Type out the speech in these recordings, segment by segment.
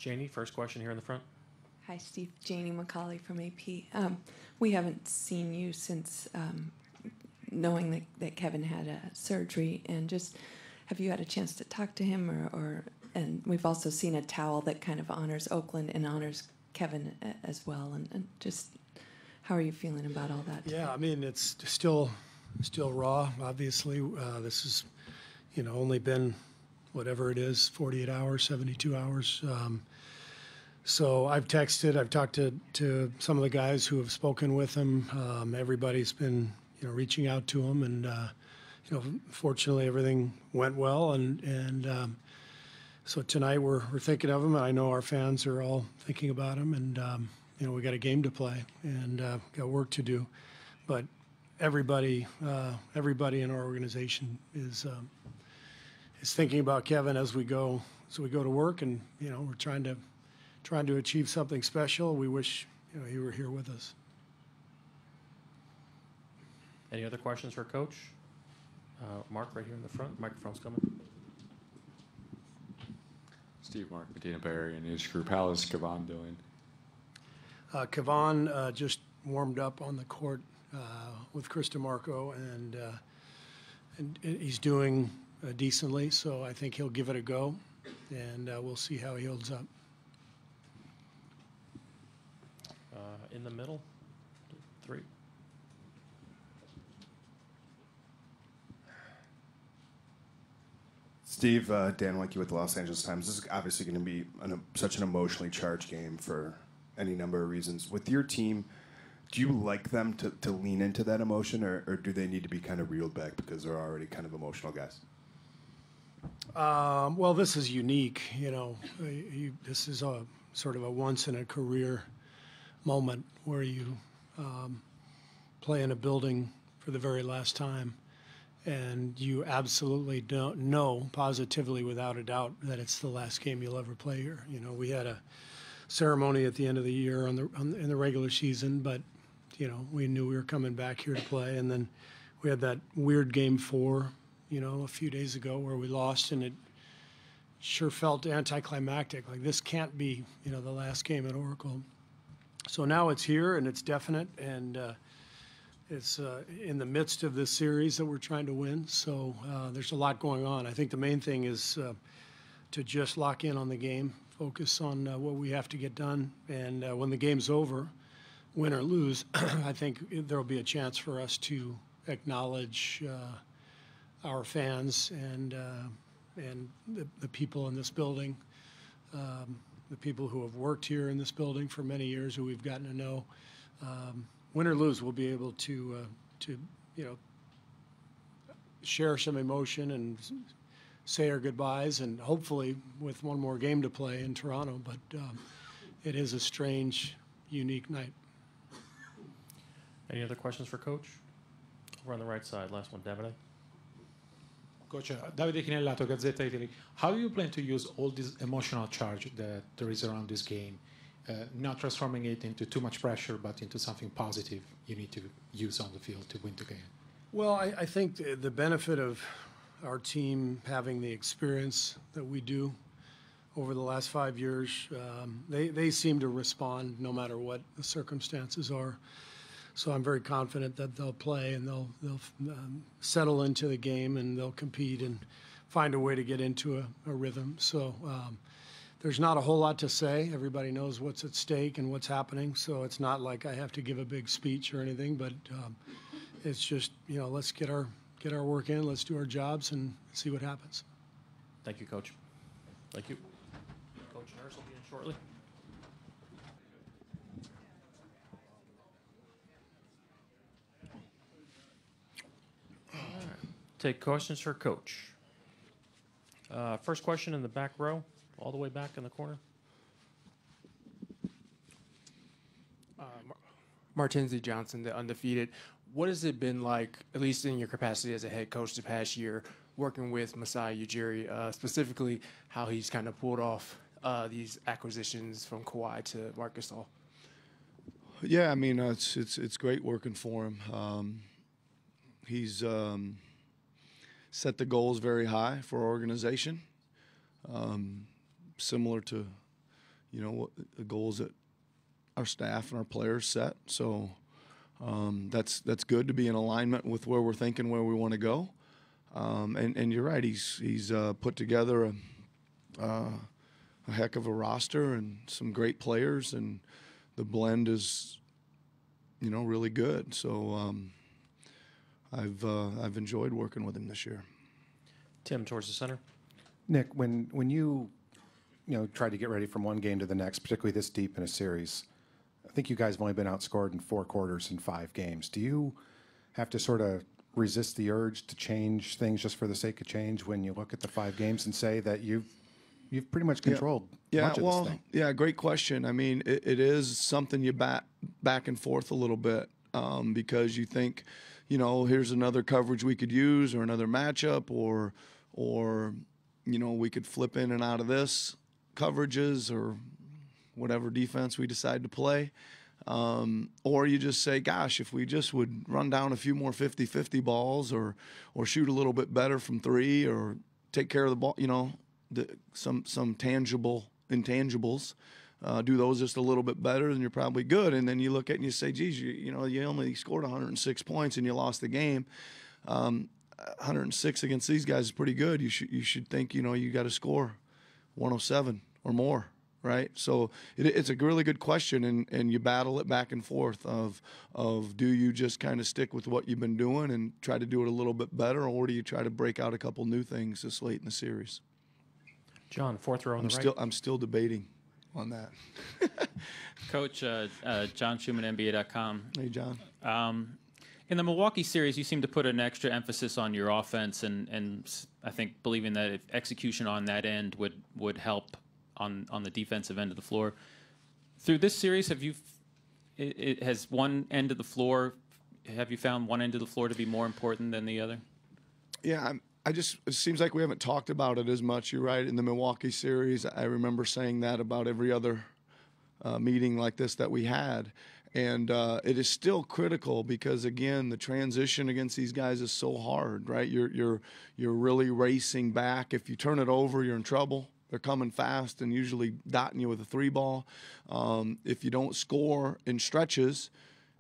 Janie, first question here in the front. Hi, Steve. Janie McCauley from AP. We haven't seen you since knowing that Kevin had a surgery, and just have you had a chance to talk to him, and we've also seen a towel that kind of honors Oakland and honors Kevin as well, and just how are you feeling about all that? Yeah, I mean, it's still raw. Obviously, this is, only been whatever it is, 48 hours, 72 hours. So I've texted, I've talked to some of the guys who have spoken with him. Everybody's been, reaching out to him, and fortunately everything went well. And so tonight we're thinking of him, and I know our fans are all thinking about him. And we got a game to play and got work to do, but everybody in our organization is thinking about Kevin as we go to work, and we're trying to achieve something special. We wish he were here with us. Any other questions for Coach? Mark, right here in the front. Microphone's coming. Steve, Mark, Medina Bay Area News Group. How is Kevon doing? Kevon just warmed up on the court with Chris DeMarco, and he's doing decently. So I think he'll give it a go, and we'll see how he holds up. In the middle, 3. Steve, Dan Weinke with the Los Angeles Times. This is obviously going to be such an emotionally charged game for any number of reasons. With your team, do you like them to lean into that emotion, or do they need to be kind of reeled back because they're already kind of emotional guys? Well, this is unique. This is a sort of a once-in-a-career moment where you play in a building for the very last time, and you absolutely don't know positively, without a doubt, that it's the last game you'll ever play here. We had a ceremony at the end of the year in the regular season, but we knew we were coming back here to play, and then we had that weird game 4, a few days ago where we lost, and it sure felt anticlimactic. Like, this can't be, the last game at Oracle. So now it's here, and it's definite, and it's in the midst of this series that we're trying to win. So there's a lot going on. I think the main thing is to just lock in on the game, focus on what we have to get done, and when the game's over, win or lose, I think there'll be a chance for us to acknowledge our fans and the people in this building, the people who have worked here in this building for many years, who we've gotten to know. Win or lose, we'll be able to share some emotion and say our goodbyes, and hopefully with one more game to play in Toronto. But it is a strange, unique night. Any other questions for Coach? Over on the right side, last one, Davide. Coach, Davide Chinellato, Gazzetta Italy. How do you plan to use all this emotional charge that there is around this game, not transforming it into too much pressure, but into something positive you need to use on the field to win the game? Well, I think the benefit of our team having the experience that we do over the last 5 years, they seem to respond no matter what the circumstances are. So I'm very confident that they'll play, and they'll settle into the game, and they'll compete and find a way to get into a rhythm. So there's not a whole lot to say. Everybody knows what's at stake and what's happening. So it's not like I have to give a big speech or anything, but it's just, let's get our work in, let's do our jobs, and see what happens. Thank you, Coach. Thank you. Coach Nurse will be in shortly. Take questions for Coach. First question in the back row, all the way back in the corner. Martinzi Johnson, the undefeated. What has it been like, at least in your capacity as a head coach the past year, working with Masai Ujiri, specifically how he's kind of pulled off these acquisitions from Kawhi to Marc Gasol? Yeah, I mean, it's great working for him. He's set the goals very high for our organization, similar to the goals that our staff and our players set. So that's good to be in alignment with where we're thinking, where we want to go. And you're right. He's put together a heck of a roster and some great players, and the blend is, really good. So I've enjoyed working with him this year. Tim, towards the center. Nick, when you try to get ready from one game to the next, particularly this deep in a series, I think you guys have only been outscored in 4 quarters in 5 games. Do you have to sort of resist the urge to change things just for the sake of change when you look at the 5 games and say that you've pretty much controlled much of this thing? Yeah, great question. I mean, it is something you back and forth a little bit because you think, here's another coverage we could use or another matchup or we could flip in and out of this coverages or whatever defense we decide to play. Or you just say, gosh, if we just would run down a few more 50-50 balls or shoot a little bit better from 3 or take care of the ball, some tangible intangibles, do those just a little bit better, then you're probably good. And then you look at it and you say, geez, you only scored 106 points and you lost the game. 106 against these guys is pretty good. You should think, you got to score 107 or more. Right, so it's a really good question, and you battle it back and forth of do you just kind of stick with what you've been doing and try to do it a little bit better, or do you try to break out a couple new things this late in the series? John, 4th row on the right. I'm still debating on that. Coach, John Schumann, NBA.com. Hey, John. In the Milwaukee series, you seem to put an extra emphasis on your offense, and I think believing that if execution on that end would help on the defensive end of the floor. Through this series, have you found one end of the floor to be more important than the other? Yeah, it seems like we haven't talked about it as much. You're right. In the Milwaukee series, I remember saying that about every other meeting like this that we had. And it is still critical because, again, the transition against these guys is so hard, right? You're really racing back. If you turn it over, you're in trouble. They're coming fast and usually dotting you with a 3 ball. If you don't score in stretches,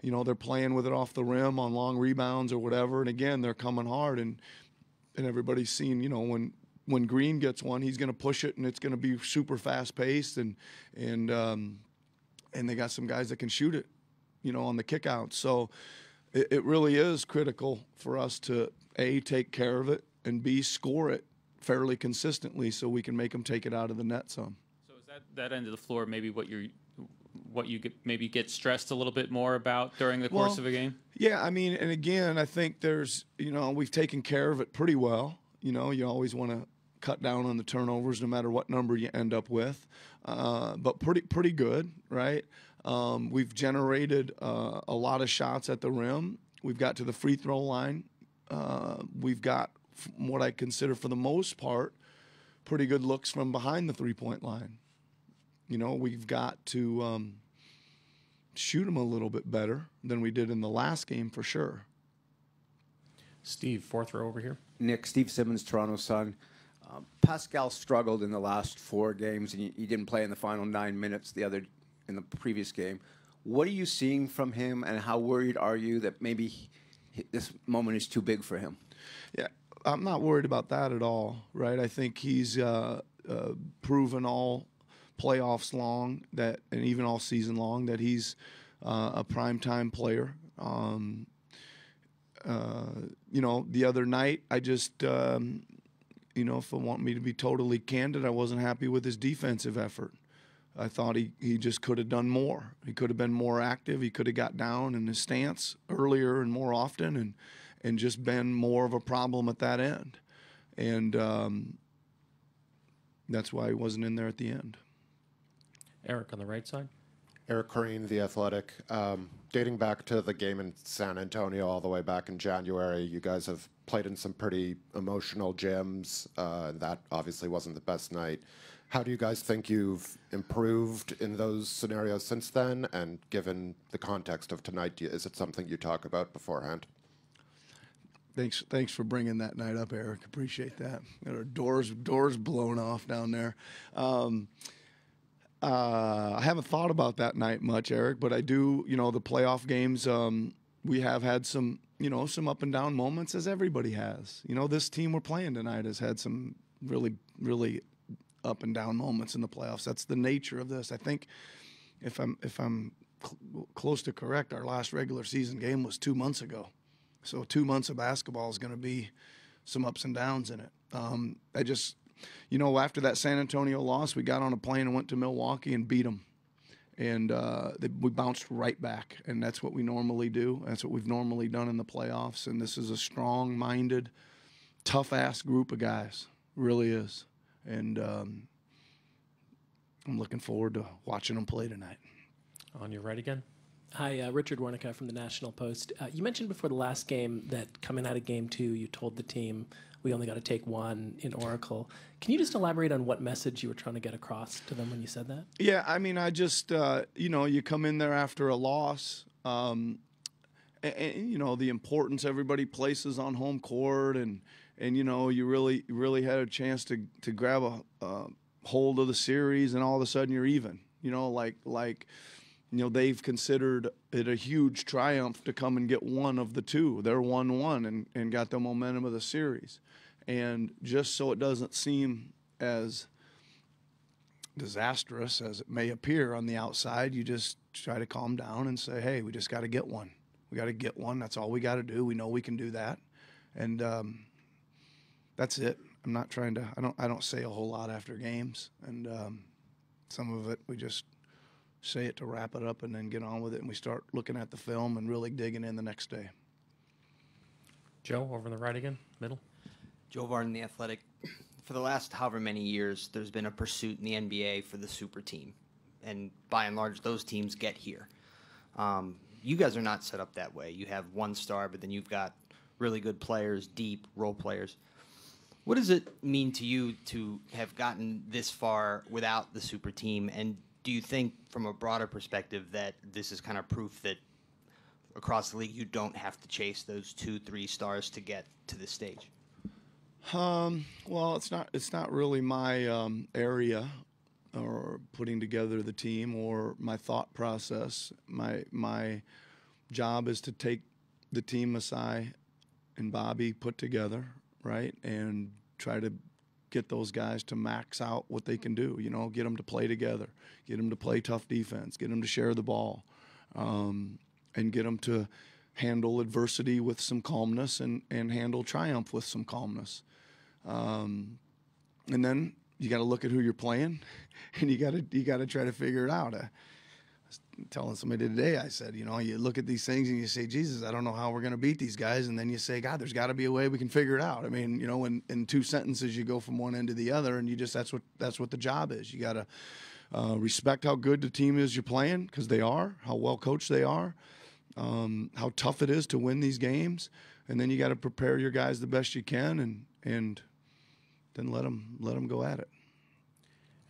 they're playing with it off the rim on long rebounds or whatever. And again, they're coming hard. And everybody's seen, when Green gets one, he's going to push it and it's going to be super fast paced. And they got some guys that can shoot it, on the kick out. So it really is critical for us to A, take care of it, and B, score it fairly consistently so we can make them take it out of the net some. So is that end of the floor maybe what you maybe get stressed a little bit more about during the course of a game? Yeah, I mean, and again, I think there's, we've taken care of it pretty well. You always want to cut down on the turnovers no matter what number you end up with, but pretty good, right? We've generated a lot of shots at the rim. We've got to the free throw line. We've got what I consider, for the most part, pretty good looks from behind the 3-point line. We've got to shoot them a little bit better than we did in the last game for sure. Steve, 4th row over here. Nick, Steve Simmons, Toronto Sun. Pascal struggled in the last 4 games, and he didn't play in the final 9 minutes in the previous game. What are you seeing from him, and how worried are you that maybe this moment is too big for him? Yeah, I'm not worried about that at all, right? I think he's proven all playoffs long and even all season long that he's a primetime player. The other night, I just, if I want me to be totally candid, I wasn't happy with his defensive effort. I thought he just could have done more. He could have been more active. He could have got down in his stance earlier and more often and just been more of a problem at that end. And that's why he wasn't in there at the end. Eric on the right side. Eric Corrine, The Athletic. Dating back to the game in San Antonio all the way back in January, you guys have played in some pretty emotional gyms. That obviously wasn't the best night. How do you guys think you've improved in those scenarios since then? And given the context of tonight, is it something you talk about beforehand? Thanks for bringing that night up, Eric. Appreciate that. Got our doors blown off down there. I haven't thought about that night much, Eric, but I do, the playoff games, we have had some, some up and down moments, as everybody has. This team we're playing tonight has had some really, really up and down moments in the playoffs. That's the nature of this. I think if I'm close to correct, our last regular season game was 2 months ago. So 2 months of basketball is going to be some ups and downs in it. After that San Antonio loss, we got on a plane and went to Milwaukee and beat them. And we bounced right back, and that's what we normally do. That's what we've normally done in the playoffs. And this is a strong-minded, tough-ass group of guys. Really is. And I'm looking forward to watching them play tonight. On your right again. Hi, Richard Wernicke from the National Post. You mentioned before the last game that coming out of Game 2, you told the team we only got to take one in Oracle. Can you just elaborate on what message you were trying to get across to them when you said that? Yeah, I mean, I just, you come in there after a loss, and the importance everybody places on home court, and you really had a chance to grab a hold of the series, and all of a sudden you're even. They've considered it a huge triumph to come and get one of the two. They're 1-1 and got the momentum of the series. And just so it doesn't seem as disastrous as it may appear on the outside, you just try to calm down and say, hey, we just got to get one. We got to get one. That's all we got to do. We know we can do that. And that's it. I'm not trying to, I don't say a whole lot after games. And some of it we just say it to wrap it up and then get on with it, and we start looking at the film and really digging in the next day. Joe, over on the right again, middle. Joe Varden, The Athletic. For the last however many years, there's been a pursuit in the NBA for the super team. And by and large, those teams get here. You guys are not set up that way. You have one star, but then you've got really good players, deep role players. What does it mean to you to have gotten this far without the super team? And do you think, from a broader perspective, that this is kind of proof that across the league you don't have to chase those 2-3 stars to get to this stage? Well, it's not really my area, or putting together the team, or my thought process. My job is to take the team Masai and Bobby put together, right, and try to get those guys to max out what they can do. Get them to play together, get them to play tough defense, get them to share the ball, and get them to handle adversity with some calmness and handle triumph with some calmness. And then you got to look at who you're playing, and you got to try to figure it out. I was telling somebody today, I said, you look at these things and you say, Jesus, I don't know how we're going to beat these guys. And then you say, God, there's got to be a way we can figure it out. I mean, in 2 sentences, you go from one end to the other, and that's what the job is. You got to respect how good the team is you're playing, because they are, how well coached they are, how tough it is to win these games, and then you got to prepare your guys the best you can, and then let them go at it.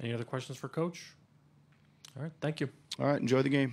Any other questions for Coach? All right, thank you. All right, enjoy the game.